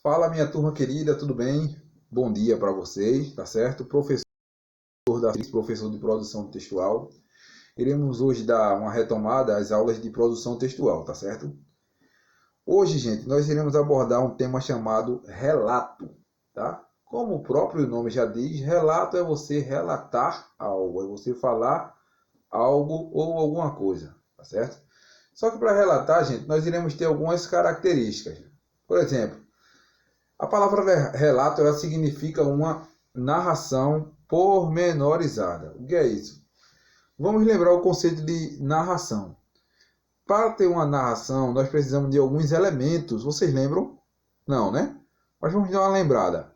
Fala, minha turma querida, tudo bem? Bom dia para vocês, tá certo? Professor de produção textual. Iremos hoje dar uma retomada às aulas de produção textual, tá certo? Hoje, gente, nós iremos abordar um tema chamado relato, tá? Como o próprio nome já diz, relato é você relatar algo, é você falar algo ou alguma coisa, tá certo? Só que para relatar, gente, nós iremos ter algumas características. Por exemplo, a palavra relato ela significa uma narração pormenorizada. O que é isso? Vamos lembrar o conceito de narração. Para ter uma narração, nós precisamos de alguns elementos. Vocês lembram? Não, né? Mas vamos dar uma lembrada.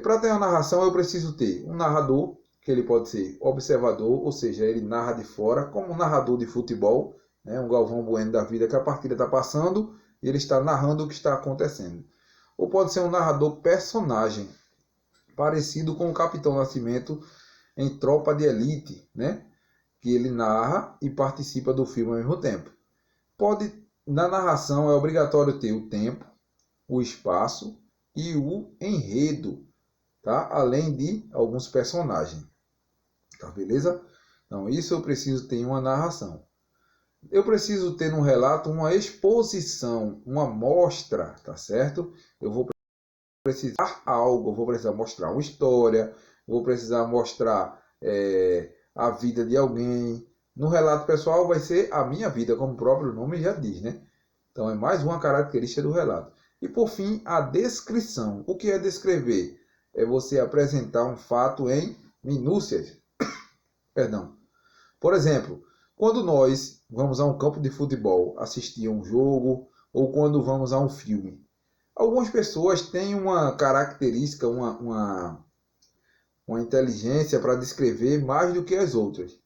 Para ter uma narração, eu preciso ter um narrador, que ele pode ser observador, ou seja, ele narra de fora, como um narrador de futebol, né? Um Galvão Bueno da vida, que a partida está passando e ele está narrando o que está acontecendo. Ou pode ser um narrador personagem, parecido com o Capitão Nascimento em Tropa de Elite, né? Que ele narra e participa do filme ao mesmo tempo. Na narração é obrigatório ter o tempo, o espaço e o enredo, tá? Além de alguns personagens, tá beleza? Então isso eu preciso ter em uma narração. Eu preciso ter no relato uma exposição, uma mostra, tá certo? Eu vou precisar algo, vou precisar mostrar uma história, vou precisar mostrar a vida de alguém. No relato pessoal vai ser a minha vida, como o próprio nome já diz, né? Então é mais uma característica do relato. E por fim, a descrição. O que é descrever? É você apresentar um fato em minúcias. Perdão. Por exemplo, quando nós vamos a um campo de futebol assistir a um jogo ou quando vamos a um filme, algumas pessoas têm uma característica, uma inteligência para descrever mais do que as outras.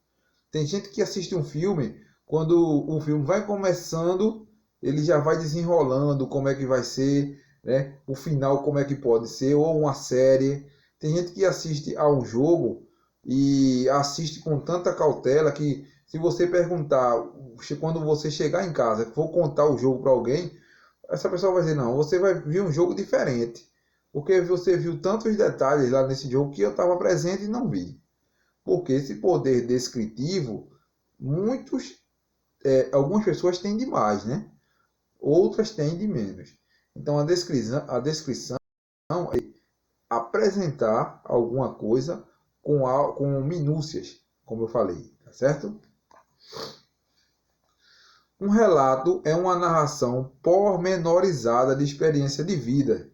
Tem gente que assiste um filme, quando o filme vai começando, ele já vai desenrolando como é que vai ser, né? O final como é que pode ser, ou uma série. Tem gente que assiste a um jogo e assiste com tanta cautela que se você perguntar, quando você chegar em casa, for contar o jogo para alguém, essa pessoa vai dizer, não, você vai ver um jogo diferente. Porque você viu tantos detalhes lá nesse jogo que eu estava presente e não vi. Porque esse poder descritivo, algumas pessoas têm de mais, né? Outras têm de menos. Então a descrição é apresentar alguma coisa com minúcias, como eu falei, tá certo? Um relato é uma narração pormenorizada de experiência de vida.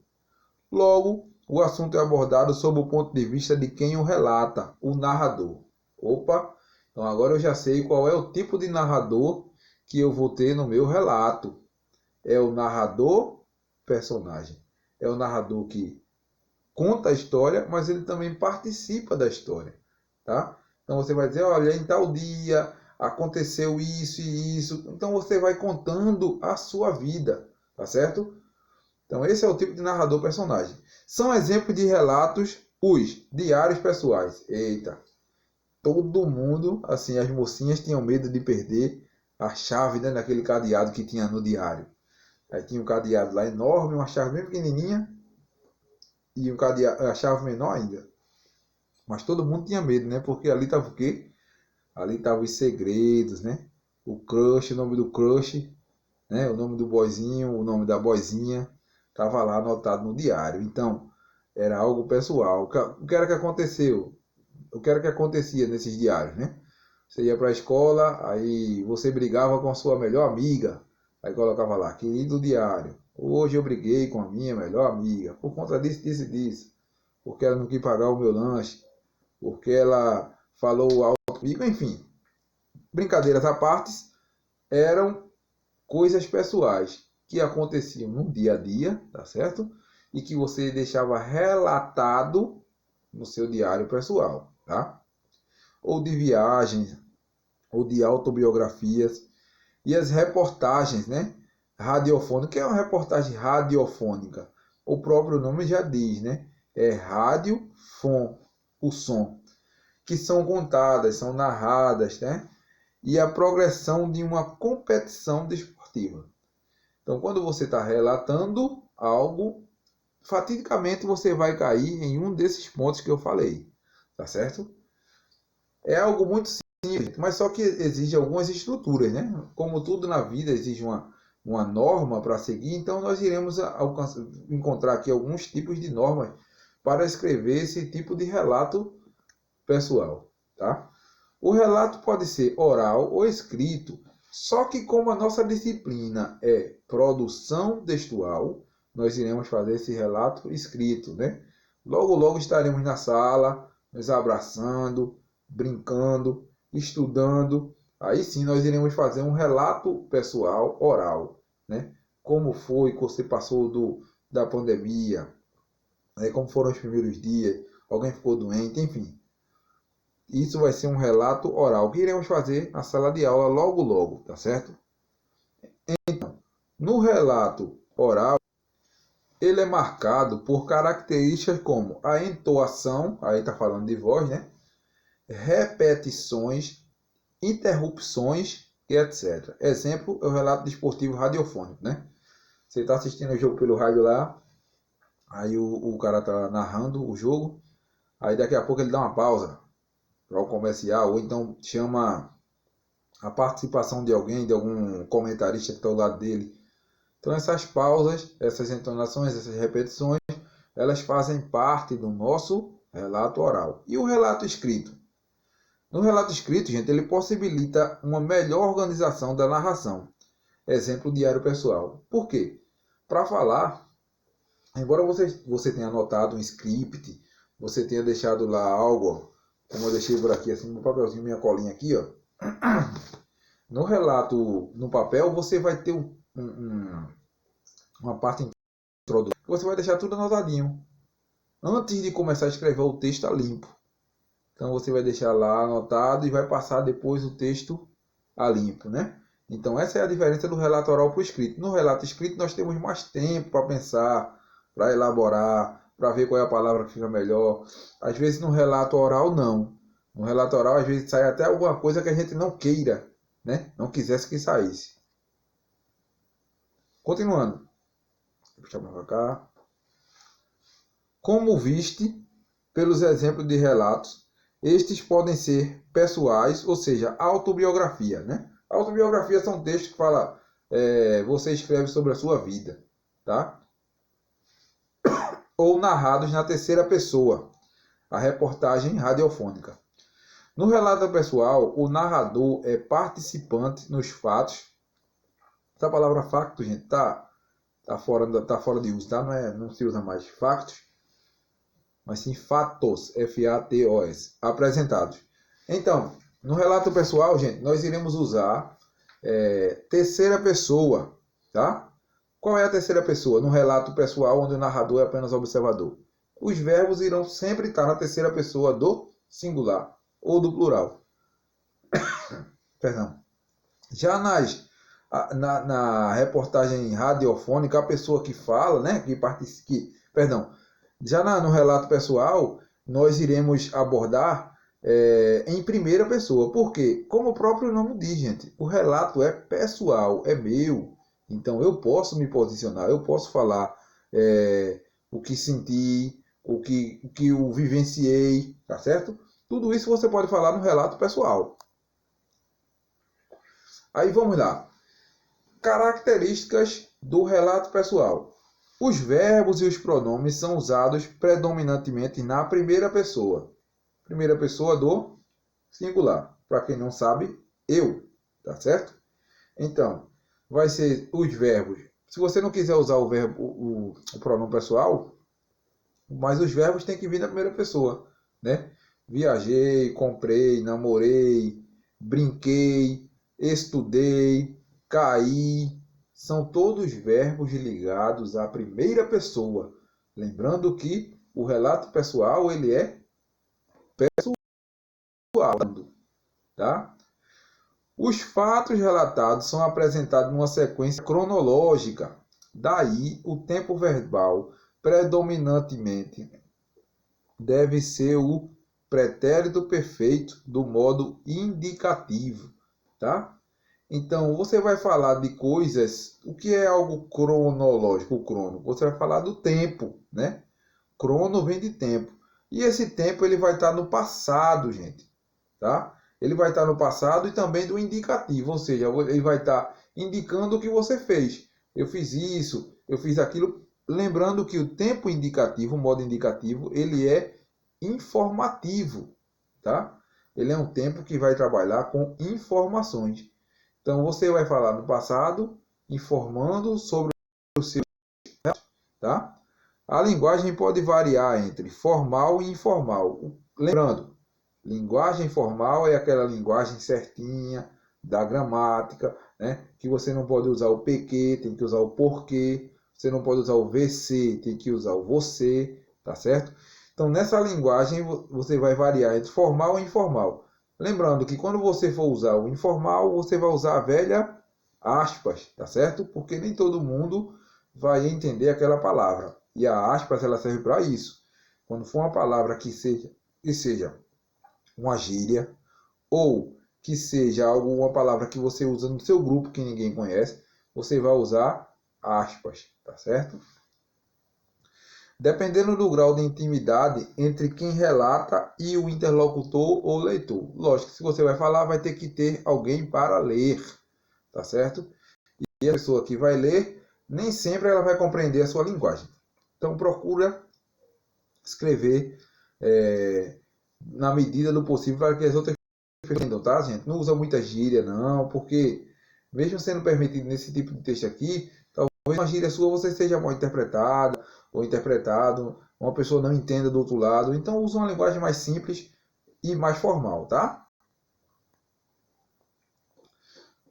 Logo, o assunto é abordado sob o ponto de vista de quem o relata, o narrador. Opa, então agora eu já sei qual é o tipo de narrador que eu vou ter no meu relato. É o narrador personagem. É o narrador que conta a história, mas ele também participa da história, tá? Então você vai dizer, olha, em tal dia aconteceu isso e isso. Então você vai contando a sua vida, tá certo? Então esse é o tipo de narrador personagem. São exemplos de relatos os diários pessoais. Eita, todo mundo, assim, as mocinhas tinham medo de perder a chave, né, naquele cadeado que tinha no diário. Aí tinha um cadeado lá enorme, uma chave bem pequenininha e um cadeado, a chave menor ainda. Mas todo mundo tinha medo, né? Porque ali estava o quê? Ali estavam os segredos, né? O crush, o nome do crush, né? O nome do boyzinho, o nome da boyzinha, estava lá anotado no diário. Então, era algo pessoal. O que era que aconteceu? O que era que acontecia nesses diários, né? Você ia para a escola, aí você brigava com a sua melhor amiga. Aí colocava lá, querido diário, hoje eu briguei com a minha melhor amiga, por conta disso, disso e disso. Porque ela não quis pagar o meu lanche, porque ela falou alto comigo, enfim. Brincadeiras à parte, eram coisas pessoais que aconteciam no dia a dia, tá certo? E que você deixava relatado no seu diário pessoal, tá? Ou de viagens, ou de autobiografias, e as reportagens, né? Radiofônica. O que é uma reportagem radiofônica? O próprio nome já diz, né? É radiofon, o som, que são contadas, são narradas, né? E a progressão de uma competição desportiva. Então, quando você está relatando algo, fatidicamente você vai cair em um desses pontos que eu falei, tá certo? É algo muito simples, mas só que exige algumas estruturas, né? Como tudo na vida exige uma norma para seguir, então nós iremos encontrar aqui alguns tipos de normas para escrever esse tipo de relato pessoal, tá? O relato pode ser oral ou escrito, só que como a nossa disciplina é produção textual, nós iremos fazer esse relato escrito, né? Logo, logo estaremos na sala, nos abraçando, brincando, estudando. Aí sim nós iremos fazer um relato pessoal oral, né? Como foi que você passou da pandemia, né? Como foram os primeiros dias, alguém ficou doente, enfim. Isso vai ser um relato oral que iremos fazer na sala de aula logo logo, tá certo? No relato oral, ele é marcado por características como a entoação, aí está falando de voz, né? Repetições, interrupções e etc. Exemplo é o relato desportivo radiofônico, né? Você está assistindo o jogo pelo rádio lá, aí o cara está narrando o jogo, aí daqui a pouco ele dá uma pausa para o comercial, ou então chama a participação de alguém, de algum comentarista que está ao lado dele. Então essas pausas, essas entonações, essas repetições, elas fazem parte do nosso relato oral. E o relato escrito? No relato escrito, gente, ele possibilita uma melhor organização da narração. Exemplo, diário pessoal. Por quê? Para falar, embora você tenha anotado um script, você tenha deixado lá algo, como eu deixei por aqui, assim, no papelzinho, minha colinha aqui, ó. No relato, no papel, você vai ter uma parte introdutória. Você vai deixar tudo anotadinho. Antes de começar a escrever, o texto a limpo. Então você vai deixar lá anotado e vai passar depois o texto a limpo, né? Então essa é a diferença do relato oral para o escrito. No relato escrito nós temos mais tempo para pensar, para elaborar, para ver qual é a palavra que fica melhor. Às vezes no relato oral não. No relato oral às vezes sai até alguma coisa que a gente não queira, né? Não quisesse que saísse. Continuando. Deixa eu puxar para cá. Como viste pelos exemplos de relatos, estes podem ser pessoais, ou seja, autobiografia, né? Autobiografia são textos que falam, você escreve sobre a sua vida, tá? Ou narrados na terceira pessoa, a reportagem radiofônica. No relato pessoal, o narrador é participante nos fatos. Essa palavra facto, gente, tá fora de uso, tá? Não se usa mais factos, mas sim fatos, F-A-T-O-S, apresentados. Então, no relato pessoal, gente, nós iremos usar terceira pessoa, tá? Qual é a terceira pessoa? No relato pessoal, onde o narrador é apenas observador. Os verbos irão sempre estar na terceira pessoa do singular ou do plural. Perdão. Já na reportagem radiofônica, a pessoa que fala, né, no relato pessoal, nós iremos abordar em primeira pessoa. Por quê? Como o próprio nome diz, gente, o relato é pessoal, é meu. Então eu posso me posicionar, eu posso falar o que senti, o que eu vivenciei, tá certo? Tudo isso você pode falar no relato pessoal. Aí vamos lá. Características do relato pessoal. Os verbos e os pronomes são usados predominantemente na primeira pessoa. Primeira pessoa do singular. Para quem não sabe, eu. Tá certo? Então, vai ser os verbos. Se você não quiser usar o verbo, o pronome pessoal, mas os verbos têm que vir na primeira pessoa, né? Viajei, comprei, namorei, brinquei, estudei, caí. São todos verbos ligados à primeira pessoa. Lembrando que o relato pessoal ele é pessoal, tá? Os fatos relatados são apresentados numa sequência cronológica. Daí, o tempo verbal predominantemente deve ser o pretérito perfeito do modo indicativo, tá? Então, você vai falar de coisas, o que é algo cronológico, o crono? Você vai falar do tempo, né? Crono vem de tempo. E esse tempo ele vai estar no passado, gente, tá? Ele vai estar no passado e também do indicativo, ou seja, ele vai estar indicando o que você fez. Eu fiz isso, eu fiz aquilo, lembrando que o tempo indicativo, o modo indicativo, ele é informativo, tá? Ele é um tempo que vai trabalhar com informações. Então você vai falar no passado, informando sobre o seu, tá? A linguagem pode variar entre formal e informal. Lembrando, linguagem formal é aquela linguagem certinha da gramática, né? Que você não pode usar o PQ, tem que usar o porquê. Você não pode usar o VC, tem que usar o você, tá certo? Então, nessa linguagem, você vai variar entre formal e informal. Lembrando que quando você for usar o informal, você vai usar a velha aspas, tá certo? Porque nem todo mundo vai entender aquela palavra. E a aspas, ela serve para isso. Quando for uma palavra que seja uma gíria, ou que seja alguma palavra que você usa no seu grupo que ninguém conhece, você vai usar aspas, tá certo? Dependendo do grau de intimidade entre quem relata e o interlocutor ou leitor. Lógico que se você vai falar, vai ter que ter alguém para ler, tá certo? E a pessoa que vai ler, nem sempre ela vai compreender a sua linguagem. Então procura escrever na medida do possível para que as outras pessoas entendam, tá, gente? Não usa muita gíria, não, porque mesmo sendo permitido nesse tipo de texto aqui, talvez uma gíria sua você seja mal interpretada ou interpretado, uma pessoa não entenda do outro lado. Então usa uma linguagem mais simples e mais formal, tá?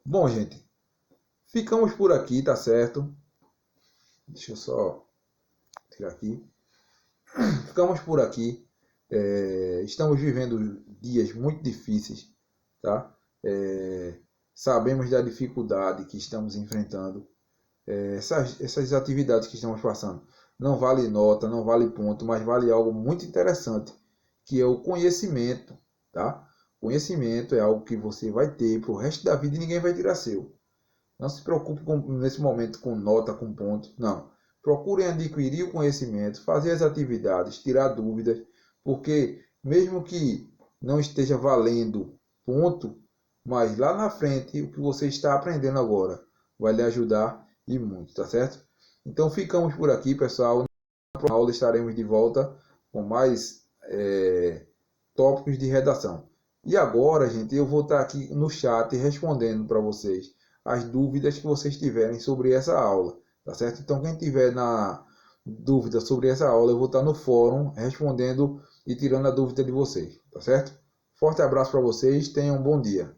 Bom, gente, ficamos por aqui, tá certo? Deixa eu só tirar aqui. Ficamos por aqui. Estamos vivendo dias muito difíceis, tá? Sabemos da dificuldade que estamos enfrentando. Essas atividades que estamos passando não vale nota, não vale ponto, mas vale algo muito interessante, que é o conhecimento, tá? Conhecimento é algo que você vai ter para o resto da vida e ninguém vai tirar seu. Não se preocupe nesse momento com nota, com ponto, não. Procurem adquirir o conhecimento, fazer as atividades, tirar dúvidas, porque mesmo que não esteja valendo ponto, mas lá na frente o que você está aprendendo agora vai lhe ajudar e muito, tá certo? Então ficamos por aqui, pessoal. Na próxima aula estaremos de volta com mais tópicos de redação. E agora, gente, eu vou estar aqui no chat respondendo para vocês as dúvidas que vocês tiverem sobre essa aula, tá certo? Então, quem tiver na dúvida sobre essa aula, eu vou estar no fórum respondendo e tirando a dúvida de vocês, tá certo? Forte abraço para vocês, tenham um bom dia.